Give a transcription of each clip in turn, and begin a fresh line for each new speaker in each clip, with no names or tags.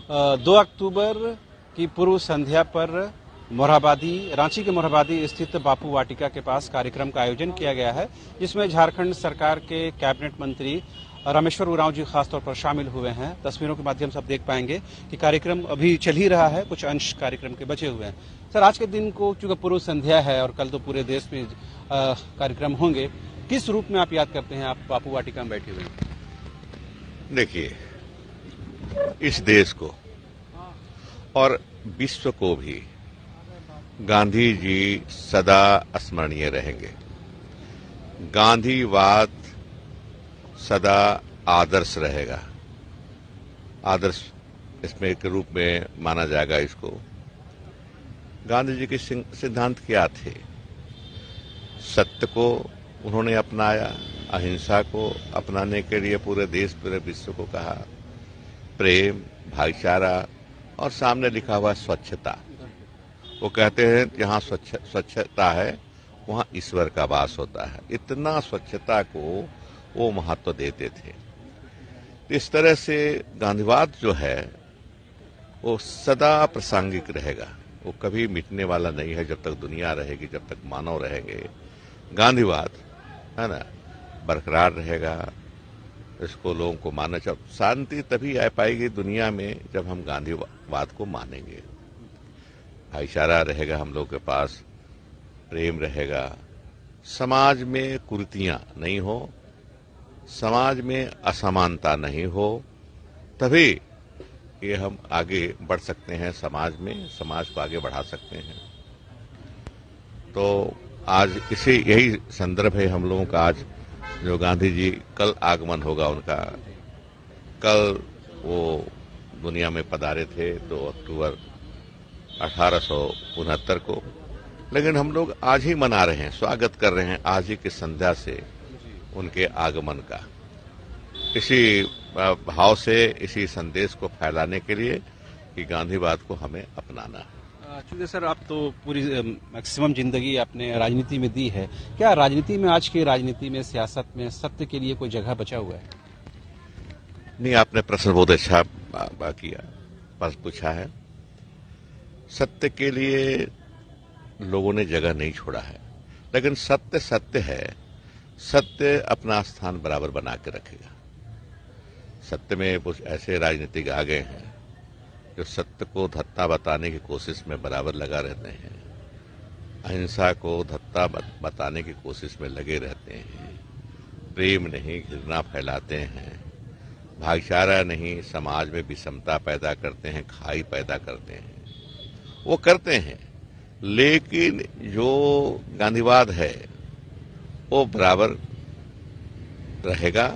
2 अक्टूबर की पूर्व संध्या पर रांची के मोरहाबादी स्थित बापू वाटिका के पास कार्यक्रम का आयोजन किया गया है, जिसमें झारखंड सरकार के कैबिनेट मंत्री रामेश्वर उरांव जी खासतौर पर शामिल हुए हैं। तस्वीरों के माध्यम से आप देख पाएंगे कि कार्यक्रम अभी चल ही रहा है, कुछ अंश कार्यक्रम के बचे हुए हैं। सर, आज के दिन को चूंकि पूर्व संध्या है और कल तो पूरे देश में कार्यक्रम होंगे, किस रूप में आप याद करते हैं? आप बापू वाटिका में बैठे हुए हैं।
देखिए, इस देश को और विश्व को भी गांधी जी सदा स्मरणीय रहेंगे। गांधीवाद सदा आदर्श रहेगा। आदर्श इसमें एक रूप में माना जाएगा इसको। गांधी जी के सिद्धांत क्या थे? सत्य को उन्होंने अपनाया, अहिंसा को अपनाने के लिए पूरे देश पूरे विश्व को कहा, प्रेम, भाईचारा और सामने लिखा हुआ स्वच्छता। वो कहते हैं जहां स्वच्छता है वहां ईश्वर का वास होता है। इतना स्वच्छता को वो महत्व देते थे। इस तरह से गांधीवाद जो है वो सदा प्रासंगिक रहेगा, वो कभी मिटने वाला नहीं है। जब तक दुनिया रहेगी, जब तक मानव रहेंगे, गांधीवाद है ना बरकरार रहेगा। इसको लोगों को मानना चाहिए। शांति तभी आ पाएगी दुनिया में जब हम गांधीवाद को मानेंगे। भाईचारा रहेगा हम लोग के पास, प्रेम रहेगा, समाज में कुरीतियां नहीं हो, समाज में असमानता नहीं हो, तभी ये हम आगे बढ़ सकते हैं। समाज को आगे बढ़ा सकते हैं। तो आज यही संदर्भ है हम लोगों का। आज जो गांधी जी कल आगमन होगा उनका, कल वो दुनिया में पधारे थे 2 अक्टूबर 1869 को, लेकिन हम लोग आज ही मना रहे हैं, स्वागत कर रहे हैं आज ही की संध्या से उनके आगमन का। इसी भाव से, इसी संदेश को फैलाने के लिए कि गांधीवाद को हमें अपनाना है।
चूंकि सर आप तो पूरी मैक्सिमम जिंदगी आपने राजनीति में दी है, क्या राजनीति में, आज की राजनीति में, सियासत में सत्य के लिए कोई जगह बचा हुआ है?
नहीं, आपने प्रश्न बहुत अच्छा किया, पूछा है। सत्य के लिए लोगों ने जगह नहीं छोड़ा है, लेकिन सत्य सत्य है। सत्य अपना स्थान बराबर बना के रखेगा। सत्य में कुछ ऐसे राजनीतिक आ गए हैं जो सत्य को धत्ता बताने की कोशिश में बराबर लगा रहते हैं, अहिंसा को धत्ता बताने की कोशिश में लगे रहते हैं, प्रेम नहीं घृणा फैलाते हैं, भाईचारा नहीं समाज में विषमता पैदा करते हैं, खाई पैदा करते हैं। वो करते हैं, लेकिन जो गांधीवाद है वो बराबर रहेगा,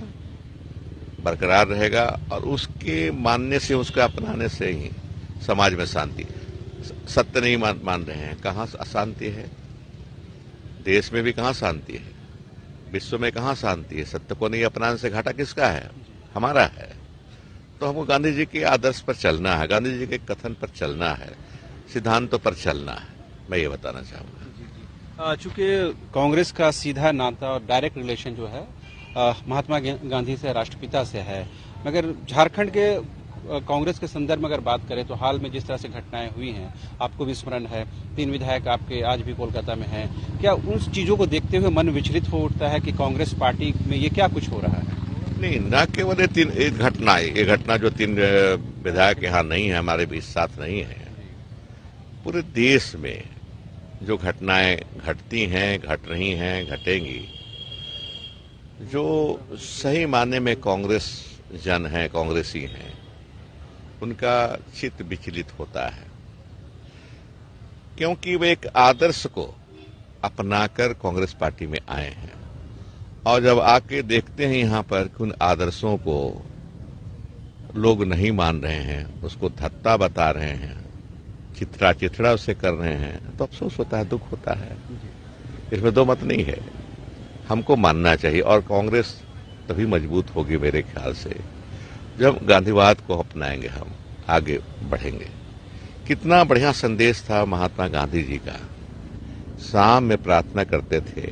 बरकरार रहेगा, और उसके मानने से, उसका अपनाने से ही समाज में शांति। सत्य नहीं मान रहे हैं, कहां अशांति है? देश में भी कहां शांति है? विश्व में कहां शांति है? सत्य को नहीं अपनाने से घाटा किसका है? हमारा है। तो हमको गांधी जी के आदर्श पर चलना है, गांधी जी के कथन पर चलना है, सिद्धांतों पर चलना है। मैं ये बताना चाहूंगा।
चूंकि कांग्रेस का सीधा नाता और डायरेक्ट रिलेशन जो है महात्मा गांधी से, राष्ट्रपिता से है, मगर झारखंड के कांग्रेस के संदर्भ में अगर बात करें तो हाल में जिस तरह से घटनाएं हुई हैं, आपको भी स्मरण है, 3 विधायक आपके आज भी कोलकाता में हैं। क्या उन चीजों को देखते हुए मन विचलित हो उठता है कि कांग्रेस पार्टी में ये क्या कुछ हो रहा है?
नहीं, न केवल ये घटना जो 3 विधायक यहाँ नहीं है, हमारे बीच साथ नहीं है, पूरे देश में जो घटनाएं घटती हैं, घट रही हैं, घटेंगी, जो सही मायने में कांग्रेस जन है, कांग्रेसी हैं, उनका चित्त विचलित होता है, क्योंकि वे एक आदर्श को अपनाकर कांग्रेस पार्टी में आए हैं। और जब आके देखते हैं यहाँ पर कि उन आदर्शों को लोग नहीं मान रहे हैं, उसको धत्ता बता रहे हैं, चिथड़ा उसे कर रहे हैं, तो अफसोस होता है, दुख होता है। इसमें 2 मत नहीं है। हमको मानना चाहिए, और कांग्रेस तभी मजबूत होगी मेरे ख्याल से जब गांधीवाद को अपनाएंगे, हम आगे बढ़ेंगे। कितना बढ़िया संदेश था महात्मा गांधी जी का। शाम में प्रार्थना करते थे,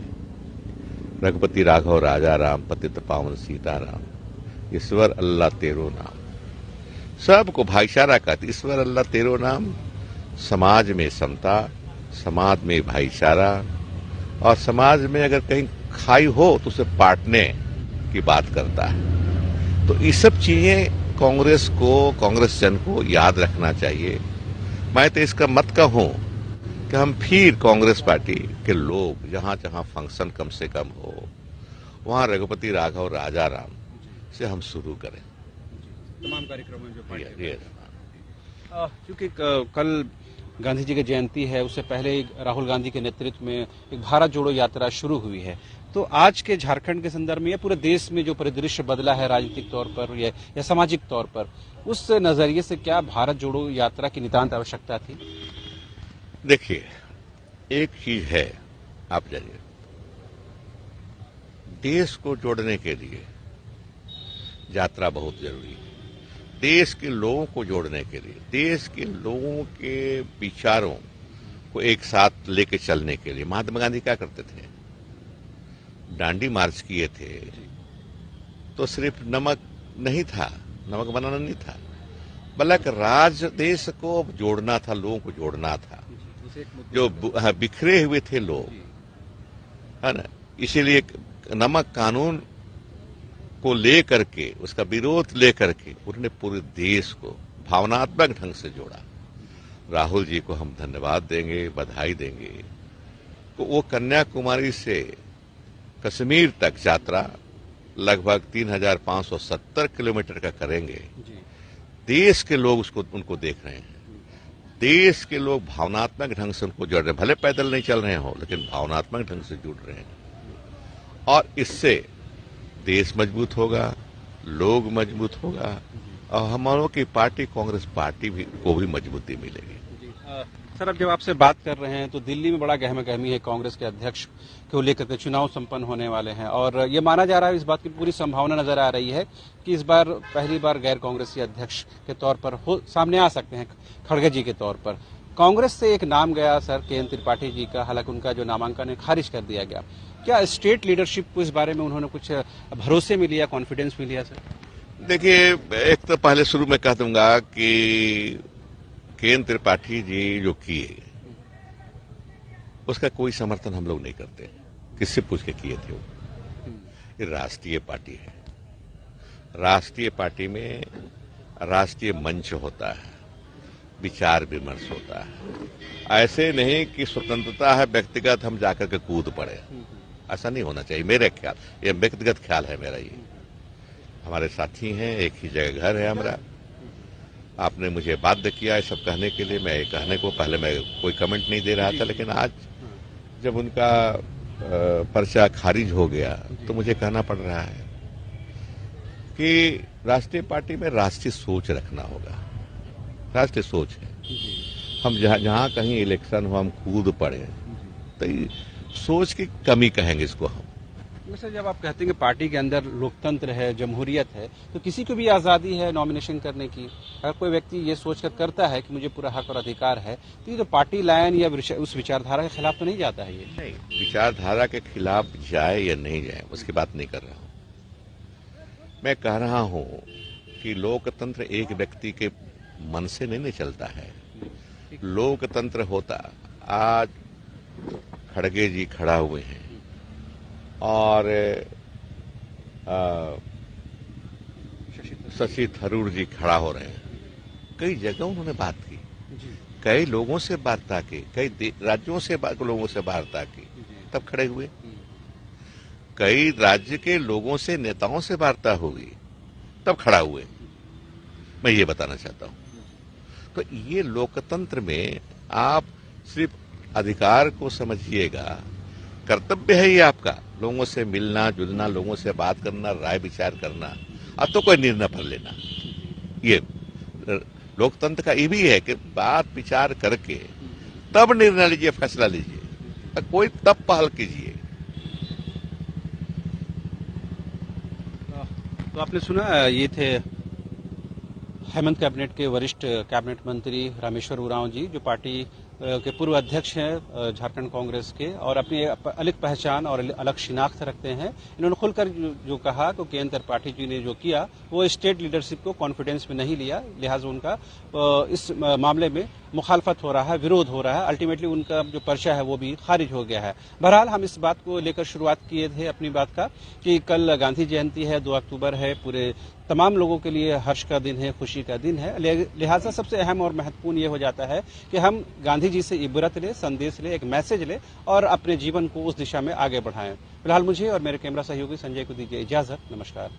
रघुपति राघव राजा राम, पतित पावन सीताराम, ईश्वर अल्लाह तेरो नाम। सबको भाईचारा का ईश्वर अल्लाह तेरो नाम, समाज में समता, समाज में भाईचारा, और समाज में अगर कहीं खाई हो तो उसे बांटने की बात करता है। तो ये सब चीजें कांग्रेस को, कांग्रेस जन को याद रखना चाहिए। मैं तो इसका मत कहूं कि हम फिर कांग्रेस पार्टी के लोग जहां जहां फंक्शन कम से कम हो वहां रघुपति राघव राजाराम से हम शुरू करें
तमाम कार्यक्रमों में जो पार्टी
ये
क्योंकि कल गांधी जी की जयंती है, उससे पहले ही राहुल गांधी के नेतृत्व में एक भारत जोड़ो यात्रा शुरू हुई है। तो आज के झारखंड के संदर्भ में या पूरे देश में जो परिदृश्य बदला है राजनीतिक तौर पर या सामाजिक तौर पर, उस नजरिए से क्या भारत जोड़ो यात्रा की नितांत आवश्यकता थी?
देखिए, एक चीज है, आप जानिए, देश को जोड़ने के लिए यात्रा बहुत जरूरी है। देश के लोगों को जोड़ने के लिए, देश के लोगों के विचारों को एक साथ लेके चलने के लिए महात्मा गांधी क्या करते थे? डांडी मार्च किए थे तो सिर्फ नमक नहीं था, नमक बनाना नहीं था, बल्कि राज देश को जोड़ना था, लोगों को जोड़ना था, जो बिखरे हुए थे लोग, है ना। इसीलिए नमक कानून को लेकर के, उसका विरोध लेकर के उन्होंने पूरे देश को भावनात्मक ढंग से जोड़ा। राहुल जी को हम धन्यवाद देंगे, बधाई देंगे। तो वो कन्याकुमारी से कश्मीर तक यात्रा लगभग 3570 किलोमीटर का करेंगे। देश के लोग उनको देख रहे हैं, देश के लोग भावनात्मक ढंग से उनको जोड़ रहे हैं, भले पैदल नहीं चल रहे हो लेकिन भावनात्मक ढंग से जुड़ रहे हैं। और इससे देश मजबूत होगा, लोग मजबूत होगा, और हमारों की पार्टी कांग्रेस पार्टी को भी मजबूती मिलेगी।
सर, अब जब आपसे बात कर रहे हैं तो दिल्ली में बड़ा गहमा-गहमी है कांग्रेस के अध्यक्ष को लेकर के, चुनाव संपन्न होने वाले हैं और ये माना जा रहा है, इस बात की पूरी संभावना नजर आ रही है कि इस बार पहली बार गैर कांग्रेसी अध्यक्ष के तौर पर सामने आ सकते हैं खड़गे जी के तौर पर। कांग्रेस से एक नाम गया सर के.एन. त्रिपाठी जी का, हालांकि उनका जो नामांकन है खारिज कर दिया गया। क्या स्टेट लीडरशिप को इस बारे में उन्होंने कुछ भरोसे में लिया, कॉन्फिडेंस में लिया सर?
देखिए, एक तो पहले शुरू में कह दूंगा कि के.एन. त्रिपाठी जी जो किए उसका कोई समर्थन हम लोग नहीं करते। किससे पूछ के किए थे वो? ये राष्ट्रीय पार्टी है। राष्ट्रीय पार्टी में राष्ट्रीय मंच होता है, विचार विमर्श होता है। ऐसे नहीं कि स्वतंत्रता है व्यक्तिगत हम जाकर के कूद पड़े, ऐसा नहीं होना चाहिए। मेरे ख्याल, ये व्यक्तिगत ख्याल है मेरा। ये हमारे साथी हैं, एक ही जगह घर है हमारा। आपने मुझे बाध्य किया है सब कहने के लिए। मैं कहने को पहले मैं कोई कमेंट नहीं दे रहा था, लेकिन आज जब उनका पर्चा खारिज हो गया तो मुझे कहना पड़ रहा है कि राष्ट्रीय पार्टी में राष्ट्रीय सोच रखना होगा। राष्ट्रीय सोच है, हम जहां कहीं इलेक्शन हो हम कूद पड़े तो सोच की कमी कहेंगे इसको हम।
सर, जब आप कहते हैं कि पार्टी के अंदर लोकतंत्र है, जमहूरियत है, तो किसी को भी आजादी है नॉमिनेशन करने की। अगर कोई व्यक्ति ये सोचकर करता है कि मुझे पूरा हक और अधिकार है, तो ये तो पार्टी लाइन या उस विचारधारा के खिलाफ तो नहीं जाता है? ये
नहीं, विचारधारा के खिलाफ जाए या नहीं जाए उसकी बात नहीं कर रहा हूं। मैं कह रहा हूं कि लोकतंत्र एक व्यक्ति के मन से नहीं चलता है। लोकतंत्र होता, आज खड़गे जी खड़ा हुए हैं और शशि थरूर जी खड़ा हो रहे हैं। कई जगह उन्होंने बात की, कई लोगों से वार्ता की, कई राज्यों से लोगों से वार्ता की, तब खड़े हुए। कई राज्य के लोगों से, नेताओं से वार्ता हुई, तब खड़ा हुए। मैं ये बताना चाहता हूं। तो ये लोकतंत्र में आप सिर्फ अधिकार को समझिएगा, कर्तव्य है ये आपका, लोगों से मिलना जुलना, लोगों से बात करना, राय विचार करना, अब तो कोई निर्णय पर लेना। ये लोकतंत्र का ये भी है कि बात विचार करके तब निर्णय लीजिए, फैसला लीजिए, कोई तब पहल कीजिए।
तो आपने सुना, ये थे हेमंत कैबिनेट के वरिष्ठ कैबिनेट मंत्री रामेश्वर उरांव जी, जो पार्टी के पूर्व अध्यक्ष हैं झारखंड कांग्रेस के और अपनी अलग पहचान और अलग शिनाख्त रखते हैं। इन्होंने खुलकर जो कहा कि केएन त्रिपाठी जी ने जो किया वो स्टेट लीडरशिप को कॉन्फिडेंस में नहीं लिया, लिहाजा उनका इस मामले में मुखालफत हो रहा है, विरोध हो रहा है। अल्टीमेटली उनका जो पर्चा है वो भी खारिज हो गया है। बहरहाल हम इस बात को लेकर शुरुआत किए थे अपनी बात का कि कल गांधी जयंती है, 2 अक्टूबर है, पूरे तमाम लोगों के लिए हर्ष का दिन है, खुशी का दिन है। लिहाजा सबसे अहम और महत्वपूर्ण ये हो जाता है कि हम गांधी जी से इबरत ले, संदेश ले, एक मैसेज ले और अपने जीवन को उस दिशा में आगे बढ़ाएं। फिलहाल मुझे और मेरे कैमरा सहयोगी संजय को दीजिए इजाजत। नमस्कार।